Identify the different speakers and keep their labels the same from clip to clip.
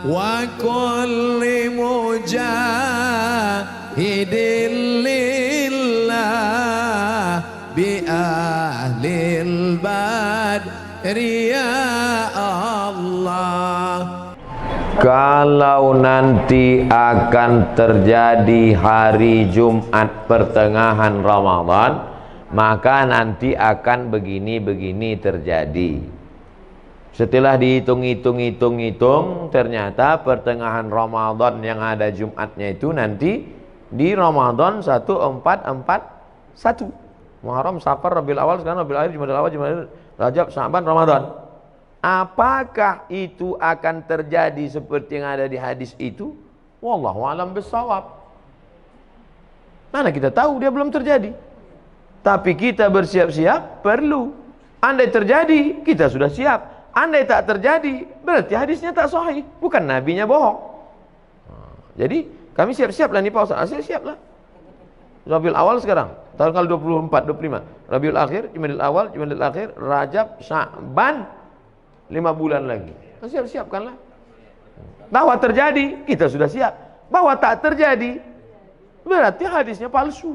Speaker 1: wa kulli mujahidin lillah bi ahlil badri ya Allah.
Speaker 2: Kalau nanti akan terjadi hari Jumat pertengahan Ramadan, maka nanti akan begini-begini terjadi. Setelah dihitung-hitung, ternyata pertengahan Ramadan yang ada Jumatnya itu nanti di Ramadan 1441. Muharram, Safar, Rabiul Awal, sekarang Rabiul Akhir, Jumadil Awal, Jumadil, Rajab, Sya'ban, Ramadan. Apakah itu akan terjadi seperti yang ada di hadis itu? Wallahu a'lam bissawab. Mana kita tahu, dia belum terjadi. Tapi kita bersiap-siap perlu. Andai terjadi, kita sudah siap. Andai tak terjadi, berarti hadisnya tak sahih, bukan nabinya bohong. Jadi kami siap-siap lah nih Pak Ustaz. Saya siap lah. Rabiul Awal sekarang, tahun kali 24, 25. Rabiul Akhir, Jumadil Awal, Jumadil Akhir, Rajab, Sya'ban. 5 bulan lagi. Siap-siapkanlah. Bahwa terjadi, kita sudah siap. Bahwa tak terjadi, berarti hadisnya palsu.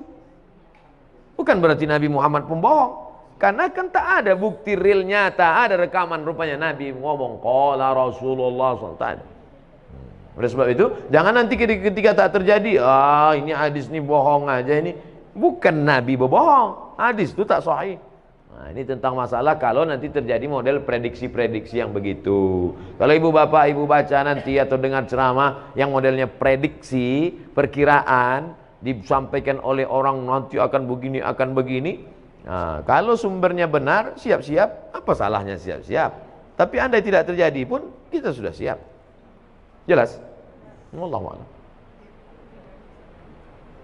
Speaker 2: Bukan berarti Nabi Muhammad pembohong. Karena kan tak ada bukti real nyata, ada rekaman rupanya Nabi ngomong qala Rasulullah SAW. Oleh sebab itu, jangan nanti ketika tak terjadi, ini hadis ini bohong aja ini. Bukan Nabi berbohong. Hadis itu tak sahih. Nah, ini tentang masalah kalau nanti terjadi model prediksi-prediksi yang begitu. Kalau ibu bapak ibu baca nanti atau dengar ceramah yang modelnya prediksi, perkiraan, disampaikan oleh orang nanti akan begini. Nah, kalau sumbernya benar, siap-siap, apa salahnya siap-siap? Tapi andai tidak terjadi pun, kita sudah siap. Jelas? Wallahu a'lam.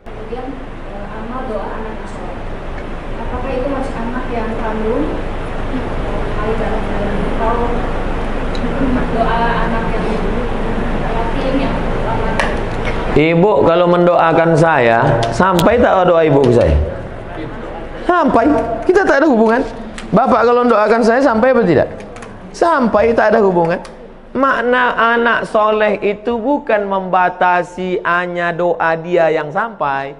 Speaker 3: Kemudian amal doa anak soleh. Apakah itu harus anak yang kandung atau doa anak yang yatim yang laki?
Speaker 2: Ibu kalau mendoakan saya, sampai tak doa ibu ke saya? Sampai. Kita tak ada hubungan. Bapak kalau mendoakan saya sampai apa tidak? Sampai, tak ada hubungan. Makna anak soleh itu bukan membatasi hanya doa dia yang sampai.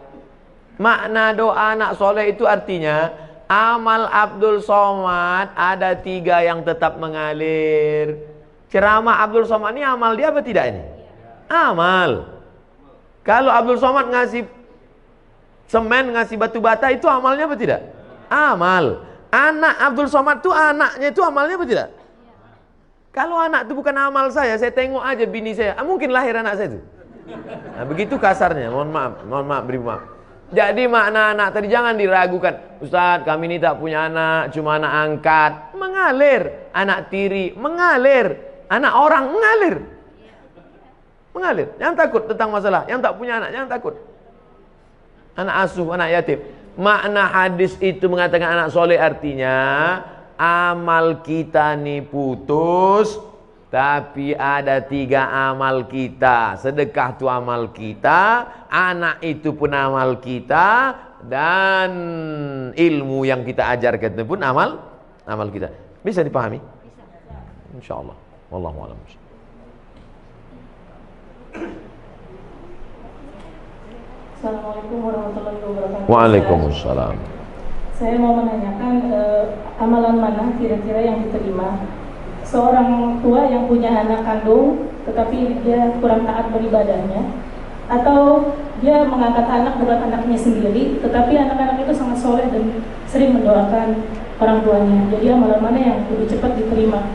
Speaker 2: Makna doa anak soleh itu artinya amal Abdul Somad ada 3 yang tetap mengalir. Ceramah Abdul Somad ini amal dia apa tidak ini? Amal. Kalau Abdul Somad ngasih semen, ngasih batu bata, itu amalnya apa tidak? Amal. Anak Abdul Somad itu anaknya itu amalnya apa tidak? Kalau anak itu bukan amal saya tengok aja bini saya, mungkin lahir anak saya itu. Nah, begitu kasarnya, mohon maaf, beri maaf. Jadi makna anak tadi jangan diragukan. Ustaz, kami ini tak punya anak, cuma anak angkat. Mengalir. Anak tiri, mengalir. Anak orang, mengalir. Mengalir. Jangan takut tentang masalah. Yang tak punya anak, jangan takut. Anak asuh, anak yatim. Makna hadis itu mengatakan anak soleh artinya amal kita nih putus, tapi ada 3 amal kita. Sedekah itu amal kita, anak itu pun amal kita, dan ilmu yang kita ajarkan itu pun amal kita. Bisa dipahami? Bisa. Insyaallah. Wallahu a'lam.
Speaker 4: Assalamualaikum warahmatullahi wabarakatuh.
Speaker 2: Waalaikumsalam.
Speaker 4: Saya mau menanyakan amalan mana kira-kira yang diterima seorang tua yang punya anak kandung tetapi dia kurang taat beribadahnya, atau dia mengangkat anak bukan anaknya sendiri tetapi anak-anak itu sangat soleh dan sering mendoakan orang tuanya. Jadi amalan mana yang lebih cepat diterima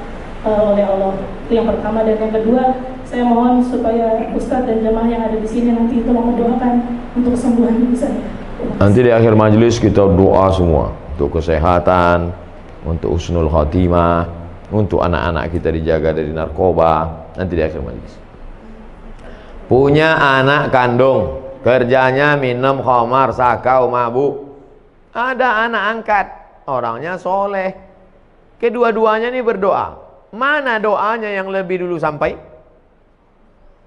Speaker 4: oleh Allah? Itu yang pertama. Dan yang kedua, saya mohon supaya Ustadz dan jamaah yang ada di sini nanti tolong mendoakan untuk kesembuhan ibu saya.
Speaker 2: Nanti di akhir majelis kita doa semua untuk kesehatan, untuk husnul khatimah, untuk anak-anak kita dijaga dari narkoba. Nanti di akhir majelis. Punya anak kandung, kerjanya minum khamar, sakau, mabuk. Ada anak angkat, orangnya soleh. Kedua-duanya ini berdoa. Mana doanya yang lebih dulu sampai?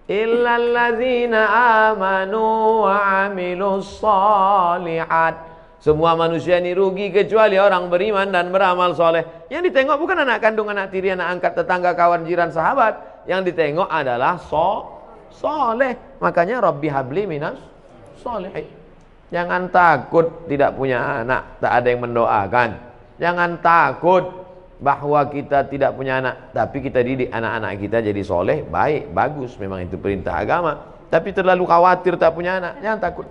Speaker 2: Illalladzina amanu wa amilus shalihat. Semua manusia ini rugi kecuali orang beriman dan beramal soleh. Yang ditengok bukan anak kandung, anak tiri, anak angkat, tetangga, kawan, jiran, sahabat. yang ditengok adalah soleh. Makanya Rabbi habli minas solehin. Jangan takut tidak punya anak, tak ada yang mendoakan. Jangan takut bahwa kita tidak punya anak, tapi kita didik anak-anak kita jadi soleh, baik, bagus, memang itu perintah agama. Tapi terlalu khawatir tak punya anak, jangan takut.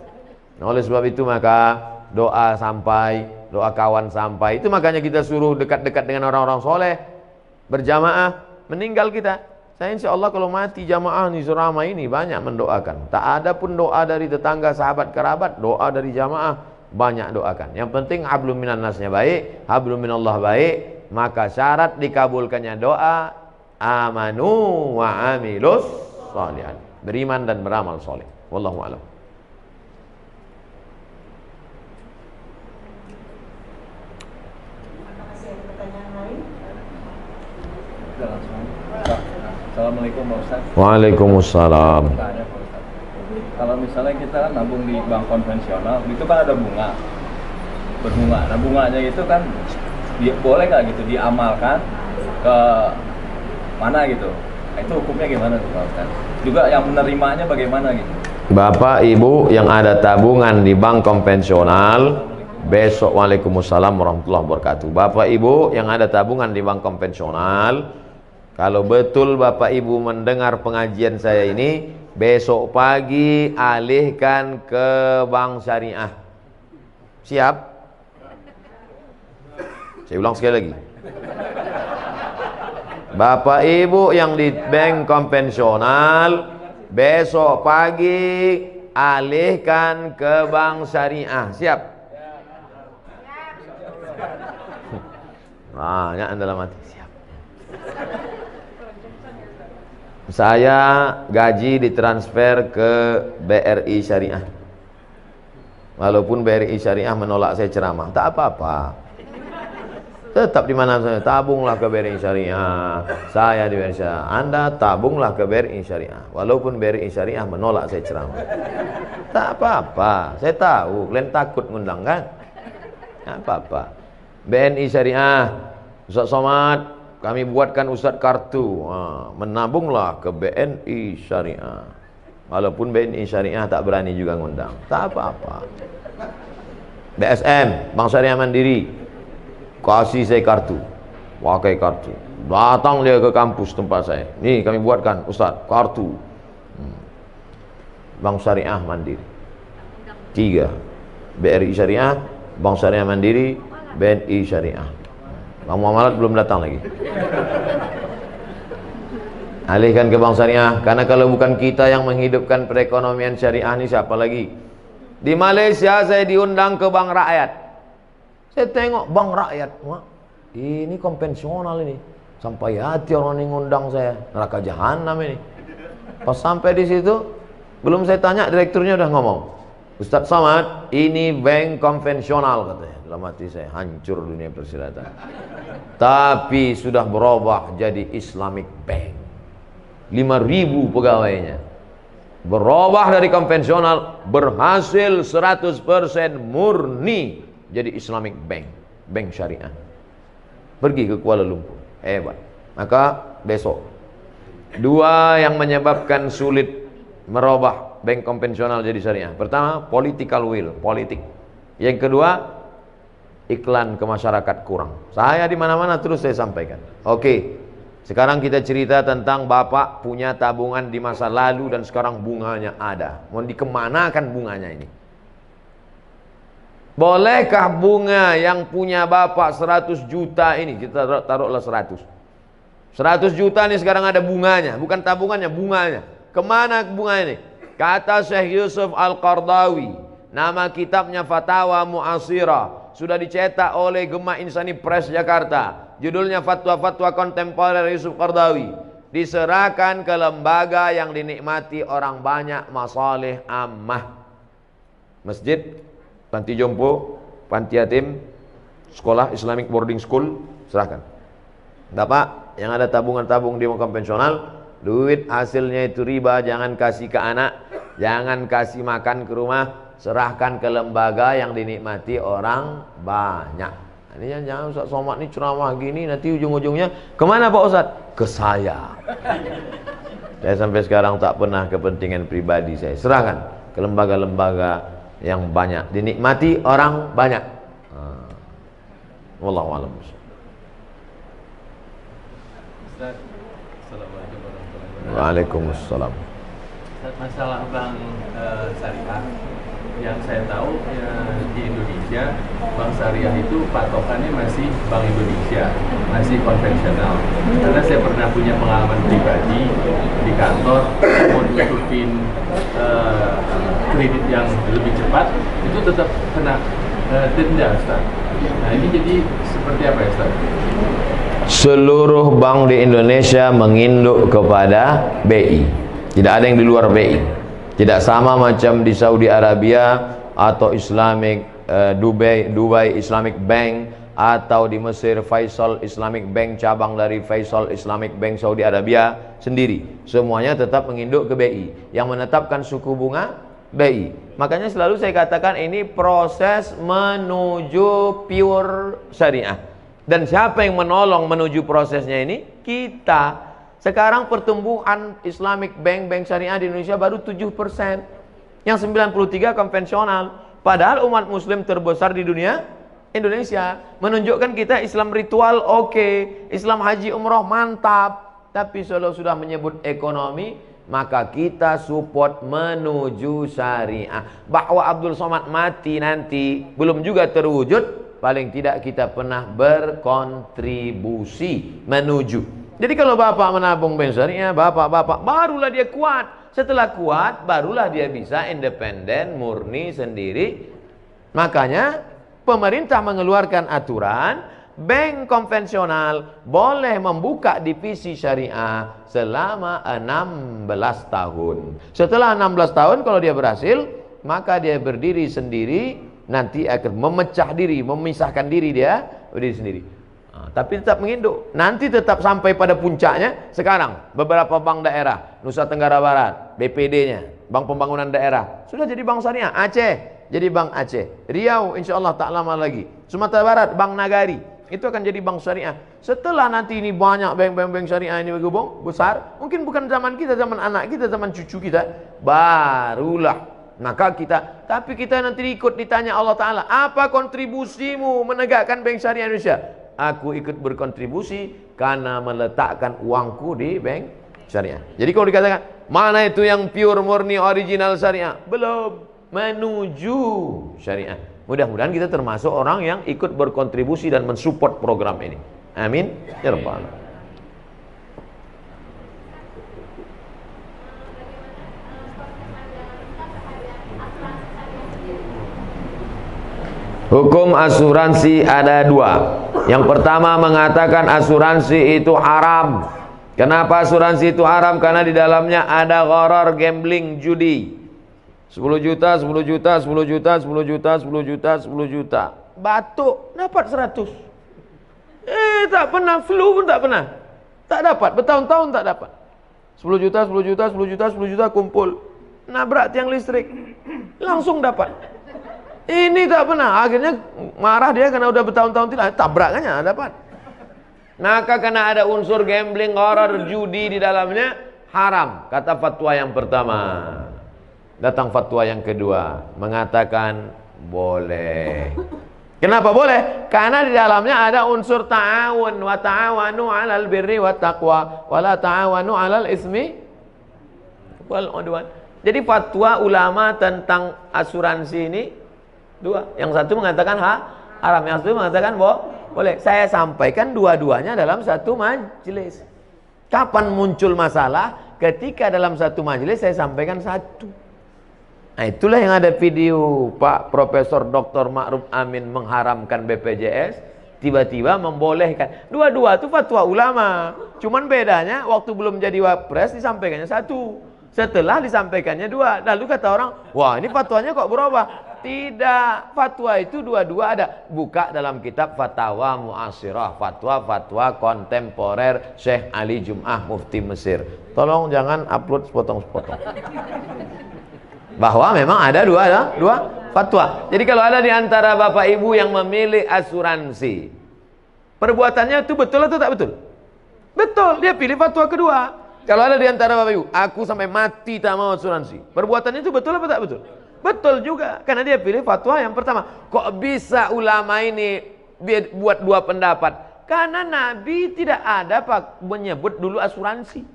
Speaker 2: Nah, oleh sebab itu maka doa sampai, doa kawan sampai. Itu makanya kita suruh dekat-dekat dengan orang-orang soleh, berjamaah. Meninggal kita, saya insya Allah kalau mati jamaah di Surama ini banyak mendoakan. Tak ada pun doa dari tetangga, sahabat, kerabat, doa dari jamaah banyak doakan. Yang penting hablum minan nasnya baik, hablum minallah baik. Maka syarat dikabulkannya doa amanu wa amilus sholihan, beriman dan beramal soleh. Wallahu a'lam.
Speaker 5: Assalamualaikum Pak Ustaz.
Speaker 2: Waalaikumsalam.
Speaker 5: Kalau misalnya kita kan nabung di bank konvensional, itu kan ada bunga, berbunga. Nah bunganya itu kan boleh nggak gitu diamalkan ke mana gitu? Nah, itu hukumnya gimana tuh Pak Ustaz? Juga yang menerimanya bagaimana gitu?
Speaker 2: Bapak Ibu yang ada tabungan di bank konvensional, besok waalaikumsalam warahmatullahi wabarakatuh. Bapak Ibu yang ada tabungan di bank konvensional, kalau betul Bapak Ibu mendengar pengajian saya ini, besok pagi alihkan ke bank syariah. Siap? Saya ulang sekali lagi. Bapak Ibu yang di bank konvensional, besok pagi alihkan ke bank syariah. Siap? Nah, ya dalam hati. Siap. Saya gaji ditransfer ke BRI Syariah. Walaupun BRI Syariah menolak saya ceramah, tak apa-apa. Tetap di mana saya, tabunglah ke BRI Syariah. Saya di BRI Syariah. Anda tabunglah ke BRI Syariah. Walaupun BRI Syariah menolak saya ceramah. Tak apa-apa. Saya tahu kalian takut ngundang kan? Tak apa-apa. BNI Syariah, Ustaz Somad, kami buatkan Ustaz kartu, menabunglah ke BNI Syariah. Walaupun BNI Syariah tak berani juga ngundang, tak apa-apa. BSM, Bank Syariah Mandiri, kasih saya kartu, pakai kartu. Datang dia ke kampus tempat saya, nih kami buatkan Ustaz kartu Bank Syariah Mandiri. 3, BRI Syariah, Bank Syariah Mandiri, BNI Syariah. Bang Muamalat belum datang lagi. Alihkan ke bank syariah, karena kalau bukan kita yang menghidupkan perekonomian syariah ini siapa lagi? Di Malaysia saya diundang ke bank rakyat. Saya tengok bank rakyat, wah, ini konvensional ini. Sampai hati orang ini ngundang saya, neraka jahanam ini. Pas sampai di situ, belum saya tanya, direkturnya udah ngomong, Ustaz Somad, ini bank konvensional katanya. Dalam hati saya, hancur dunia persilatan. Tapi sudah berubah jadi Islamic Bank. 5.000 pegawainya. Berubah dari konvensional, berhasil 100% murni jadi Islamic Bank, bank syariah. Pergi ke Kuala Lumpur, hebat. Maka besok, 2 yang menyebabkan sulit merubah bank konvensional jadi syariah. Pertama, political will, politik. Yang kedua, iklan ke masyarakat kurang. Saya di mana-mana terus saya sampaikan. Oke, sekarang kita cerita tentang Bapak punya tabungan di masa lalu dan sekarang bunganya ada. Mau dikemanakan bunganya ini? Bolehkah bunga yang punya Bapak 100 juta ini, kita taruhlah 100 juta ini sekarang ada bunganya, bukan tabungannya, bunganya. Kemana bunga ini? Kata Syekh Yusuf Al-Qardawi, nama kitabnya Fatawa Mu'asirah, sudah dicetak oleh Gema Insani Press Jakarta. Judulnya Fatwa-Fatwa Kontemporer Yusuf Qardawi. Diserahkan ke lembaga yang dinikmati orang banyak, masalih ammah. Masjid, panti jompo, panti yatim, sekolah Islamic boarding school, serahkan. Bapak yang ada tabungan-tabung di konvensional, duit hasilnya itu riba, jangan kasih ke anak, jangan kasih makan ke rumah, serahkan ke lembaga yang dinikmati orang banyak. Ini jangan Ustaz Somad nih ceramah gini, nanti ujung-ujungnya kemana Pak Ustaz? Ke saya. Saya sampai sekarang tak pernah kepentingan pribadi saya serahkan ke lembaga-lembaga yang banyak dinikmati orang banyak. Wallahu a'lam.
Speaker 5: Ustaz, Assalamualaikum warahmatullahi wabarakatuh.
Speaker 2: Waalaikumsalam.
Speaker 5: Ustaz, masalah bank syariah yang saya tahu di Indonesia bank syariah itu patokannya masih Bank Indonesia, masih konvensional. Karena saya pernah punya pengalaman pribadi di kantor mau nutupin kredit yang lebih cepat itu tetap kena denda, Ustaz. Nah ini jadi seperti apa ya, Ustaz?
Speaker 2: Seluruh bank di Indonesia menginduk kepada BI. Tidak ada yang di luar BI. Tidak sama macam di Saudi Arabia atau Dubai Islamic Bank, atau di Mesir Faisal Islamic Bank, cabang dari Faisal Islamic Bank Saudi Arabia sendiri. Semuanya tetap menginduk ke BI. Yang menetapkan suku bunga BI. Makanya selalu saya katakan ini proses menuju pure syariah. Dan siapa yang menolong menuju prosesnya ini? Kita. Sekarang pertumbuhan Islamic Bank syariah di Indonesia baru 7%. Yang 93 konvensional. Padahal umat muslim terbesar di dunia Indonesia. Menunjukkan kita Islam ritual oke, Islam haji umroh mantap. Tapi kalau sudah menyebut ekonomi, maka kita support menuju syariah. Bahwa Abdul Somad mati nanti belum juga terwujud, paling tidak kita pernah berkontribusi menuju. Jadi kalau bapak menabung bank syariah, bapak barulah dia kuat. Setelah kuat, barulah dia bisa independen, murni sendiri. Makanya pemerintah mengeluarkan aturan, bank konvensional boleh membuka divisi syariah selama 16 tahun. Setelah 16 tahun kalau dia berhasil, maka dia berdiri sendiri, nanti akan memecah diri, memisahkan diri dia berdiri sendiri. Tapi tetap menginduk. Nanti tetap sampai pada puncaknya. Sekarang beberapa bank daerah Nusa Tenggara Barat, BPD-nya, Bank Pembangunan Daerah, sudah jadi bank syariah. Aceh jadi bank Aceh. Riau insya Allah tak lama lagi. Sumatera Barat Bank Nagari, itu akan jadi bank syariah. Setelah nanti ini banyak bank syariah ini bergabung besar, mungkin bukan zaman kita, zaman anak kita, zaman cucu kita, barulah maka kita. Tapi kita nanti ikut ditanya Allah Ta'ala, apa kontribusimu menegakkan bank syariah Indonesia? Aku ikut berkontribusi karena meletakkan uangku di bank syariah. Jadi kalau dikatakan mana itu yang pure murni original syariah, belum, menuju syariah. Mudah-mudahan kita termasuk orang yang ikut berkontribusi dan mensupport program ini. Amin ya rabbal alamin. Hukum asuransi ada dua. Yang pertama mengatakan asuransi itu haram. Kenapa asuransi itu haram? Karena di dalamnya ada gharar, gambling, judi. 10 juta, 10 juta, 10 juta, 10 juta, 10 juta, 10 juta. Batuk, dapat 100. Tak pernah, flu pun tak pernah. Tak dapat, bertahun-tahun tak dapat. 10 juta, 10 juta, 10 juta, 10 juta kumpul. Nabrak tiang listrik. Langsung dapat. Ini tak pernah, akhirnya marah dia karena udah bertahun-tahun tidak, tabrakannya dapat. Maka karena ada unsur gambling, gharar, judi di dalamnya, haram. Kata fatwa yang pertama. Datang fatwa yang kedua, mengatakan boleh. Kenapa boleh? Karena di dalamnya ada unsur ta'awun, wa ta'awanu 'alal birri wat taqwa, wa la ta'awanu 'alal ismi wal 'udwan. Jadi fatwa ulama tentang asuransi ini dua. Yang satu mengatakan haram, yang satu mengatakan boleh. Saya sampaikan dua-duanya dalam satu majelis. Kapan muncul masalah? Ketika dalam satu majelis saya sampaikan satu. Nah itulah yang ada video Pak Profesor Dr. Ma'ruf Amin mengharamkan BPJS, tiba-tiba membolehkan. Dua-dua itu fatwa ulama. Cuman bedanya waktu belum jadi wapres disampaikannya satu. Setelah disampaikannya dua. Lalu kata orang, wah ini fatwanya kok berubah? Tidak, fatwa itu dua-dua ada. Buka dalam kitab Fatawa Mu'asirah, fatwa-fatwa kontemporer Syekh Ali Jum'ah Mufti Mesir. Tolong jangan upload sepotong-sepotong. Bahwa memang ada dua fatwa. Jadi kalau ada di antara bapak ibu yang memilih asuransi, perbuatannya itu betul atau tak betul? Betul, dia pilih fatwa kedua. Kalau ada di antara bapak ibu, aku sampai mati tak mau asuransi, perbuatannya itu betul apa tak betul? Betul juga, karena dia pilih fatwa yang pertama. Kok bisa ulama ini buat dua pendapat? Karena Nabi tidak ada menyebut dulu asuransi.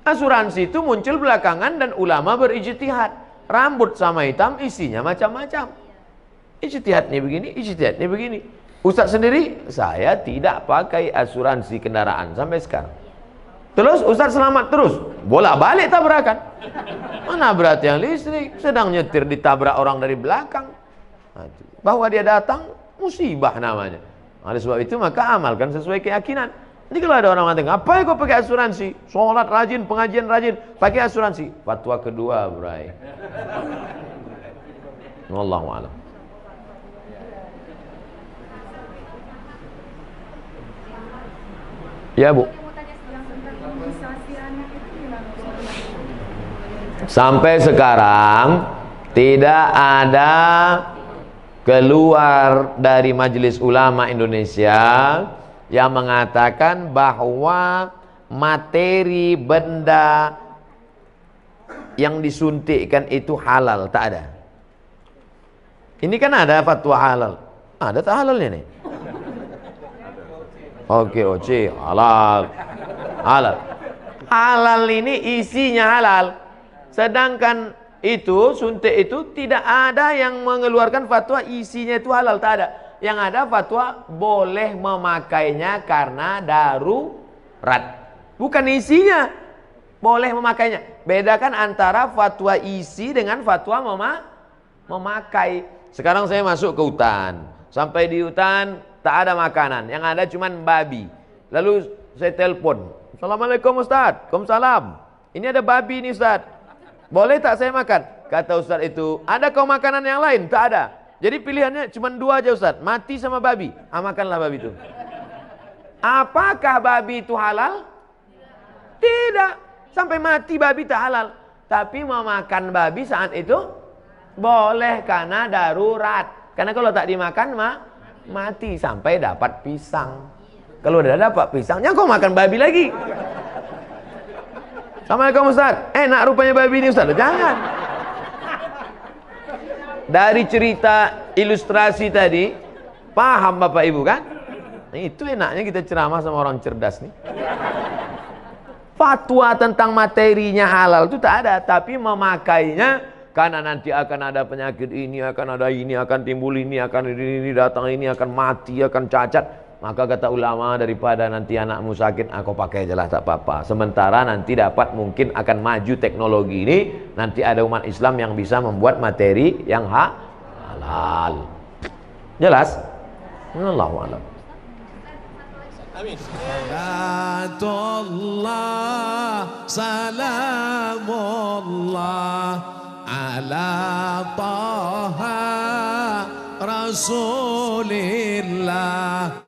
Speaker 2: Asuransi itu muncul belakangan dan ulama berijtihad. Rambut sama hitam isinya macam-macam. Ijtihadnya begini, ijtihadnya begini. Ustaz sendiri, saya tidak pakai asuransi kendaraan sampai sekarang. Terus Ustaz selamat terus, bolak-balik tabrakan. Mana berat yang listrik, sedang nyetir ditabrak orang dari belakang. Bahwa dia datang, musibah namanya. Oleh sebab itu maka amalkan sesuai keyakinan. Jadi kalau ada orang mengatakan, apa ya kau pakai asuransi? Sholat rajin, pengajian rajin, pakai asuransi. Fatwa kedua, bray. Wallahu a'lam. Ya Bu. Sampai sekarang tidak ada keluar dari Majelis Ulama Indonesia yang mengatakan bahwa materi benda yang disuntikkan itu halal, tak ada. Ini kan ada fatwa halal. Ada tak halalnya nih? Oke, oke, halal. Halal. Halal ini isinya halal. Sedangkan itu suntik itu tidak ada yang mengeluarkan fatwa isinya itu halal, tak ada. Yang ada fatwa boleh memakainya karena darurat, bukan isinya. Boleh memakainya. Bedakan antara fatwa isi dengan fatwa memakai. Sekarang saya masuk ke hutan. Sampai di hutan tak ada makanan, yang ada cuman babi. Lalu saya telepon, Assalamualaikum Ustaz. Waalaikumsalam. Ini ada babi nih Ustaz, boleh tak saya makan? Kata Ustaz itu, ada kau makanan yang lain? Tak ada. Jadi pilihannya cuma dua aja Ustaz, mati sama babi. Makanlah babi itu. Apakah babi itu halal? Tidak. Sampai mati babi tak halal. Tapi memakan babi saat itu boleh karena darurat. Karena kalau tak dimakan mati sampai dapat pisang. Kalau udah dapat pisangnya kau makan babi lagi. Assalamualaikum Ustaz. Enak rupanya babi ini Ustaz. Jangan. Dari cerita ilustrasi tadi, paham Bapak Ibu kan? Nah, itu enaknya kita ceramah sama orang cerdas nih. Fatwa tentang materinya halal itu tak ada, tapi memakainya karena nanti akan ada penyakit ini, akan ada ini, akan timbul ini, akan ini datang ini, akan mati, akan cacat. Maka kata ulama, daripada nanti anakmu sakit, aku pakai aja lah tak apa-apa. Sementara nanti dapat mungkin akan maju teknologi ini, nanti ada umat Islam yang bisa membuat materi yang halal. Jelas? Allahu a'lam.
Speaker 1: Salatullah, salamullah ala taha rasulillah.